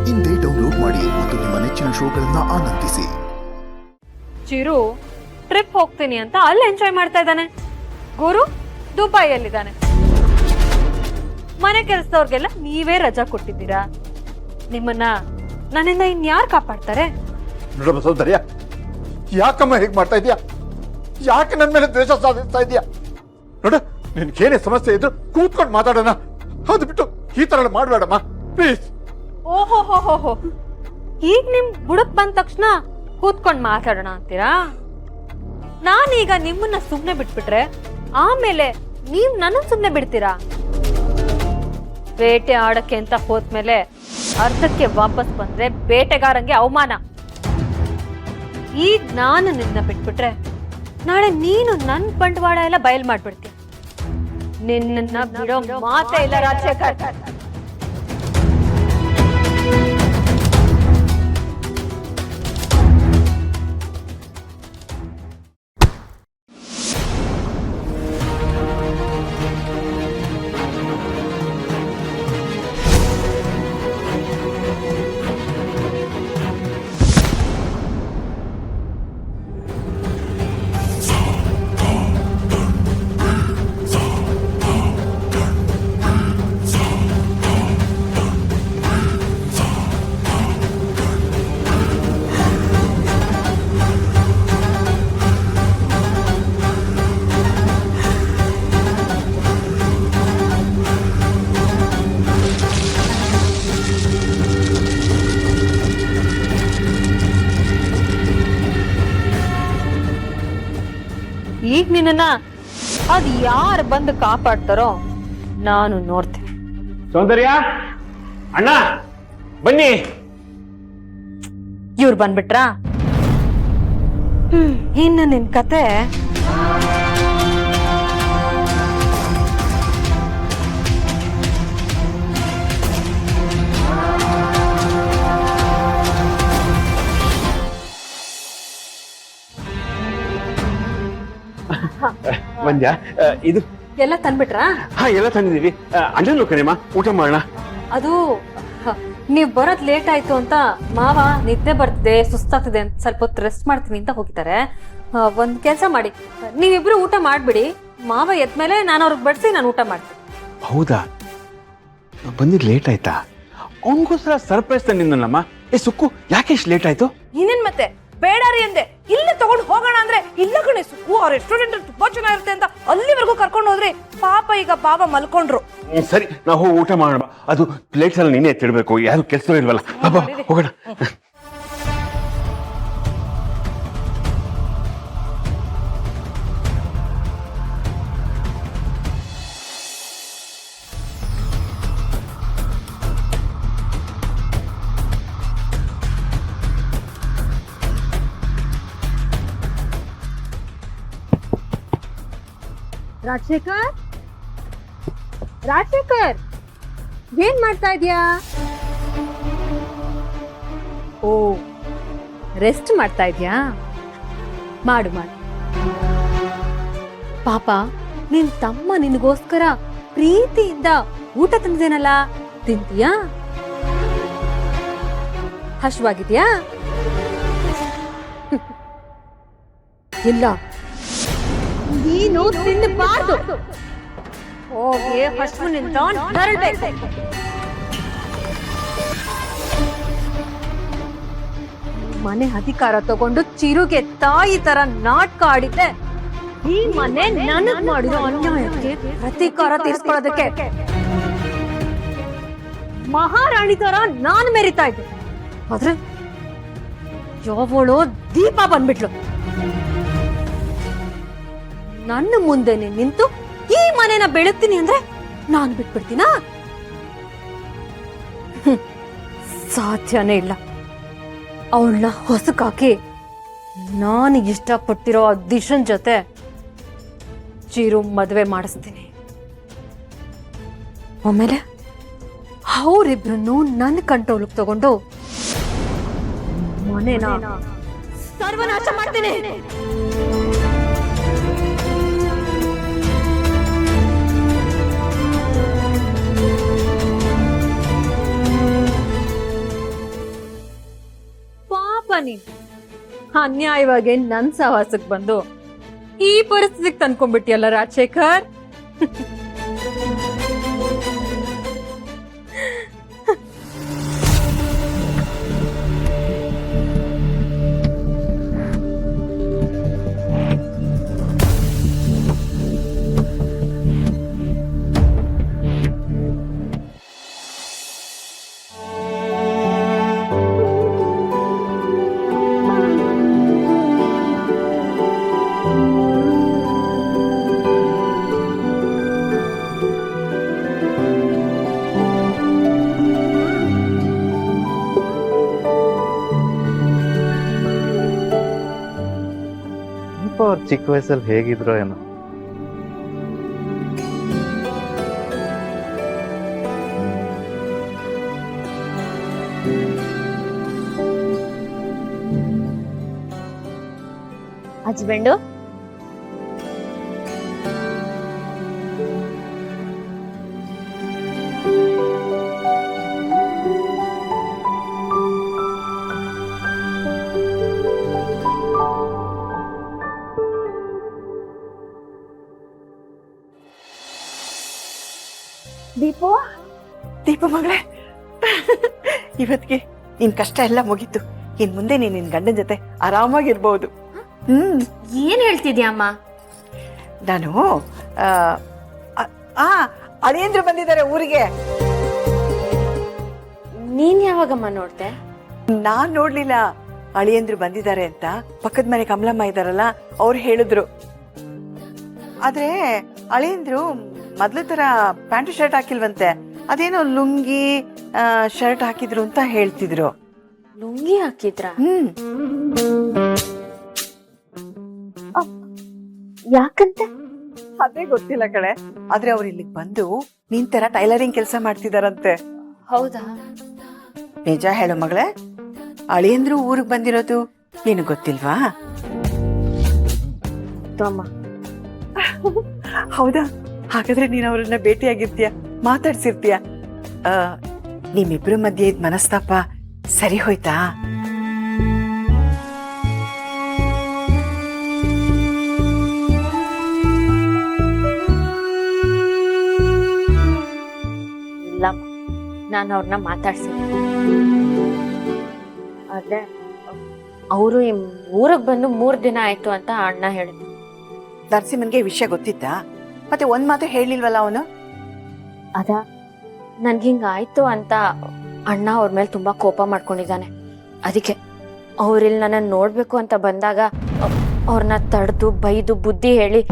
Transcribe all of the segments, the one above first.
ಇಂದೇ ಡೌನ್ಲೋಡ್ ಮಾಡಿ ಮತ್ತು ನಿಮ್ಮ ನೆಚ್ಚಿನ ಶೋಗಳನ್ನ ಆನಂದಿಸಿ. ಚಿರು ಟ್ರಿಪ್ ಹೋಗ್ತೀನಿ ಅಂತ ಅಲ್ಲಿ ಎಂಜಾಯ್ ಮಾಡ್ತಾ ಇದ್ದಾನೆ. ಗುರು ದುಬೈಯಲ್ಲಿದ್ದಾನೆ. ಮನೆ ಕೆಲಸದವ್ರಿಗೆಲ್ಲ ನೀವೇ ರಜಾ ಕೊಟ್ಟಿದ್ದೀರಾ. ನಿಮ್ಮನ್ನ ನನ್ನಿಂದ ಇನ್ಯಾರು ಕಾಪಾಡ್ತಾರೆ? ನೋಡಮ್ಮ ಸೌಂದರ್ಯ, ಯಾಕಮ್ಮ ಹೇಗೆ ಮಾಡ್ತಾ ಇದೀಯಾ? ಯಾಕೆ ನನ್ನ ಮೇಲೆ ದ್ವೇಷ ಸಾಧಿಸ್ತಾ ಇದೀಯಾ? ನೋಡ, ನಿನ್ಗೇನೇ ಸಮಸ್ಯೆ ಇದ್ರು ಕೂತ್ಕೊಂಡು ಮಾತಾಡೋಣ, ಅದು ಬಿಟ್ಟು ಈ ತರ ಮಾಡಬೇಡಮ್ಮ ಪ್ಲೀಸ್. ಓಹೋ, ಈಗ ನಿಮ್ ಬುಡಕ್ ಬಂದ ತಕ್ಷಣ ಕೂತ್ಕೊಂಡ್ ಮಾತಾಡೋಣ ಅಂತೀರಾ? ನಾನೀಗ ನಿಮ್ಮನ್ನ ಸುಮ್ನೆ ಬಿಟ್ಬಿಟ್ರೆ ಆಮೇಲೆ ನೀವ್ ನನ್ನ ಸುಮ್ನೆ ಬಿಡ್ತೀರಾ? ಬೇಟೆ ಆಡಕ್ಕೆ ಅಂತ ಹೋದ್ಮೇಲೆ ಅರ್ಧಕ್ಕೆ ವಾಪಸ್ ಬಂದ್ರೆ ಬೇಟೆಗಾರಂಗೆ ಅವಮಾನ. ಈಗ ನಾನು ನಿನ್ನ ಬಿಟ್ಬಿಟ್ರೆ ನಾಳೆ ನೀನು ನನ್ ಬಂಡವಾಳ ಎಲ್ಲ ಬಯಲ್ ಮಾಡ್ಬಿಡ್ತೀನಿ. ನಿನ್ನ ಬಿಡೋ ಮಾತೇ ಇಲ್ಲ ರಾಜಶೇಖರ್. ಈಗ ನಿನ್ನ ಅದ್ ಯಾರು ಬಂದು ಕಾಪಾಡ್ತಾರೋ ನಾನು ನೋಡ್ತೀನಿ. ಸೌಂದರ್ಯ, ಅಣ್ಣ ಬನ್ನಿ. ಇವ್ರು ಬಂದ್ಬಿಟ್ರಾ? ಇನ್ನು ನಿನ್ ಕತೆ ಬಂದ್ಯಾ? ಇದು ಎಲ್ಲ ತಂದ್ಬಿಟ್ರಾ? ಎಲ್ಲ ತಂದಿದೀವಿ. ಅಣ್ಣನ ಕಣಮ್ಮ, ಊಟ ಮಾಡೋಣ. ಅದು ನೀವ್ ಬರೋದ್ ಲೇಟ್ ಆಯ್ತು ಅಂತ ಮಾವ ನಿದ್ದೆ ಬರ್ತಿದೆ, ಸುಸ್ತಾಗ್ತಿದೆ ಅಂತ ಸ್ವಲ್ಪ ಹೊತ್ತು ರೆಸ್ಟ್ ಮಾಡ್ತೀನಿ ಅಂತ ಹೋಗಿದ್ದಾರೆ. ಒಂದ್ ಕೆಲ್ಸ ಮಾಡಿ, ನೀವಿಬ್ರು ಊಟ ಮಾಡ್ಬಿಡಿ. ಮಾವ ಎದ್ಮೇಲೆ ನಾನು ಅವ್ರಿಗೆ ಬಡಿಸಿ ನಾನು ಊಟ ಮಾಡ್ತೀನಿ. ಹೌದಾ? ಬಂದಿದ್ ಲೇಟ್ ಆಯ್ತಾ? ಅವನಿಗೋಸ್ಕರ ಸರ್ಪ್ರೈಸ್ ತಂದಿದ್ದಲ್ಲಮ್ಮ. ಸುಕ್ಕು, ಯಾಕೆ ಇಷ್ಟು ಲೇಟ್ ಆಯ್ತು? ಇನ್ನೇನ್ ಮತ್ತೆ ಬೇಡಾರಿ ಅಂದೆ, ಇಲ್ಲೇ ತಗೊಂಡು ಹೋಗೋಣ ಅಂದ್ರೆ ಇಲ್ಲ ಕಣೆ ಸುಕ್ಕು, ಆ ರೆಸ್ಟೋರೆಂಟ್ ತುಂಬಾ ಚೆನ್ನಾಗಿರುತ್ತೆ ಅಂತ ಅಲ್ಲಿವರೆಗೂ ಕರ್ಕೊಂಡು ಹೋದ್ರಿ. ಪಾಪ ಈಗ ಬಾಬಾ ಮಲ್ಕೊಂಡ್ರು. ಸರಿ, ನಾವು ಹೋಗಿ ಊಟ ಮಾಡೋಣ. ಅದು ಪ್ಲೇಟ್ಸ್ ಎಲ್ಲ ನೀನೇ ಎತ್ತಿಡ್ಬೇಕು, ಯಾರು ಕೆಲಸ ಇಲ್ವಲ್ಲ. ಬಾಬಾ ಹೋಗೋಣ. ರಾಜಶೇಖರ್, ರಾಜಶೇಖರ್, ಏನ್ ಮಾಡ್ತಾ ಇದ್ಯಾ? ಓ, ರೆಸ್ಟ್ ಮಾಡ್ತಾ ಇದ್ಯಾ? ಮಾಡು ಮಾಡು. ಪಾಪ ನಿನ್ ತಮ್ಮ ನಿನಗೋಸ್ಕರ ಪ್ರೀತಿಯಿಂದ ಊಟ ತಂದಿದ್ದೇನಲ್ಲ, ತಿಂತೀಯಾ? ಹಶ್ವಾಗಿದ್ಯಾ? ಇಲ್ಲ, ನೀನು ತಿನ್ನಬಾರ್ದು. ಹೋಗಿ ಹಸುವಿನಿಂದ ನರಳ್ಬೇಕು. ಮನೆ ಅಧಿಕಾರ ತಗೊಂಡು ಚಿರುಗೆ ತಾಯಿ ತರ ನಾಟಕ ಆಡಿದ್ದೆ. ಈ ಮನೆ ನನಗ್ ಮಾಡಿರೋ ಅನ್ಯಾಯಕ್ಕೆ ಪ್ರತೀಕಾರ ತೀರಿಸ್ಕೊಳ್ಳೋದಕ್ಕೆ ಮಹಾರಾಣಿ ತರ ನಾನ್ ಮೆರಿತಾ ಇದ್ದೆ. ಆದ್ರೆ ಯಾವಳೋ ದೀಪ ಬಂದ್ಬಿಟ್ಲು. ನನ್ನ ಮುಂದೆನೆ ನಿಂತು ಈ ಮನೆನ ಬೆಳಗ್ತೀನಿ ಅಂದ್ರೆ ನಾನು ಬಿಟ್ಬಿಡ್ತೀನಾ? ಸಾಧ್ಯನೇ ಇಲ್ಲ. ಅವಳನ್ನ ಹೊಸಕಾಕಿ ನಾನು ಇಷ್ಟಪಟ್ಟಿರೋ ಆ ದಿಶನ್ ಜೊತೆ ಚಿರು ಮದುವೆ ಮಾಡಿಸ್ತೀನಿ. ಆಮೇಲೆ ಅವರಿಬ್ರನ್ನು ನನ್ನ ಕಂಟ್ರೋಲ್ಗೆ ತಗೊಂಡು ಮನೆನ ಸರ್ವನಾಶ ಮಾಡ್ತೀನಿ. ನೀನ್ ಅನ್ಯಾಯವಾಗಿ ನನ್ ಸಹವಾಸಕ್ ಬಂದು ಈ ಪರಿಸ್ಥಿತಿಗೆ ತಂದ್ಕೊಂಡ್ಬಿಟ್ಟಿಯಲ್ಲ ರಾಜಶೇಖರ್. ಅವ್ರು ಚಿಕ್ಕ ವಯಸ್ಸಲ್ಲಿ ಹೇಗಿದ್ರು ಏನೋ. ಹಸ್ಬೆಂಡು ದೀಪ ಮಗಳೇ, ಇವತ್ತಿಗೆ ನಿನ್ ಕಷ್ಟ ಎಲ್ಲ ಮುಗೀತು. ಇನ್ ಮುಂದೆ ನೀನ್ ನಿನ್ ಗಂಡನ ಜೊತೆ ಆರಾಮಾಗಿರ್ಬಹುದು. ಏನ್ ಹೇಳ್ತಿದ್ಯಾ ಅಮ್ಮ? ನಾನು ಅಳಿಯಂದ್ರು ಬಂದಿದ್ದಾರೆ ಊರಿಗೆ. ನೀನ್ ಯಾವಾಗಮ್ಮ ನೋಡ್ದೆ? ನಾನ್ ನೋಡ್ಲಿಲ್ಲ, ಅಳಿಯಂದ್ರು ಬಂದಿದ್ದಾರೆ ಅಂತ ಪಕ್ಕದ ಮನೆ ಕಮಲಮ್ಮ ಇದಾರಲ್ಲ ಅವ್ರು ಹೇಳಿದ್ರು. ಆದ್ರೆ ಅಳಿಯಂದ್ರು ಮೊದ್ಲು ತರ ಪ್ಯಾಂಟ್ ಶರ್ಟ್ ಹಾಕಿಲ್ವಂತೆ, ಅದೇನೋ ಲುಂಗಿ ಶರ್ಟ್ ಹಾಕಿದ್ರು ಅಂತ ಹೇಳ್ತಿದ್ರು. ಲುಂಗಿ ಹಾಕಿದ್ರ? ಯಾಕಂತೆ? ಅದೇ ಗೊತ್ತಿಲ್ಲ ಕಳೆ. ಆದ್ರೆ ಅವ್ರು ಇಲ್ಲಿಗೆ ಬಂದು ನಿನ್ ತರ ಟೈಲರಿಂಗ್ ಕೆಲಸ ಮಾಡ್ತಿದಾರಂತೆ. ಹೌದಾ? ನಿಜ ಹೇಳು ಮಗಳೇ, ಅಳಿಯಂದ್ರು ಊರಿಗೆ ಬಂದಿರೋದು ನೀನು ಗೊತ್ತಿಲ್ವಾ? ಅಮ್ಮ. ಹೌದಾ? ಹಾಗಾದ್ರೆ ನೀನ್ ಅವ್ರನ್ನ ಭೇಟಿಯಾಗಿರ್ತೀಯ, ಮಾತಾಡ್ಸಿರ್ತೀಯ. ನಿಮ್ಮಿಬ್ರು ಮಧ್ಯೆ ಇದ್ ಮನಸ್ತಾಪ ಸರಿ ಹೋಯ್ತಾ? ಇಲ್ಲ, ನಾನು ಅವ್ರನ್ನ ಮಾತಾಡ್ಸಿದ್ದೆ. ಆದ್ರೆ ಅವರು ಊರಿಗೆ ಬಂದು 3 ದಿನ ಆಯ್ತು ಅಂತ ಅಣ್ಣ ಹೇಳಿದ್ರು. ನರಸಿಂಹನ್ಗೆ ವಿಷಯ ಗೊತ್ತಿತ್ತಾ? ಮತ್ತೆ ಒಂದ್ ಮಾತು ಹೇಳಿಲ್ವಲ್ಲ ಅವನು? ಅದ ನನ್ಗಿಂಗಾಯ್ತು ಅಂತ ಅಣ್ಣ ಅವ್ರ ಮೇಲೆ ತುಂಬಾ ಕೋಪ ಮಾಡ್ಕೊಂಡಿದ್ದಾನೆ. ಅದಕ್ಕೆ ಅವ್ರಿಲ್ಲಿ ನನ್ನ ನೋಡ್ಬೇಕು ಅಂತ ಬಂದಾಗ ಅವ್ರನ್ನ ತಡೆದು ಬೈದು ಬುದ್ಧಿ ಹೇಳಿ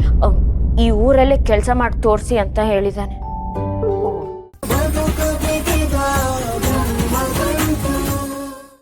ಈ ಊರಲ್ಲೇ ಕೆಲಸ ಮಾಡಿ ತೋರಿಸಿ ಅಂತ ಹೇಳಿದ್ದಾನೆ.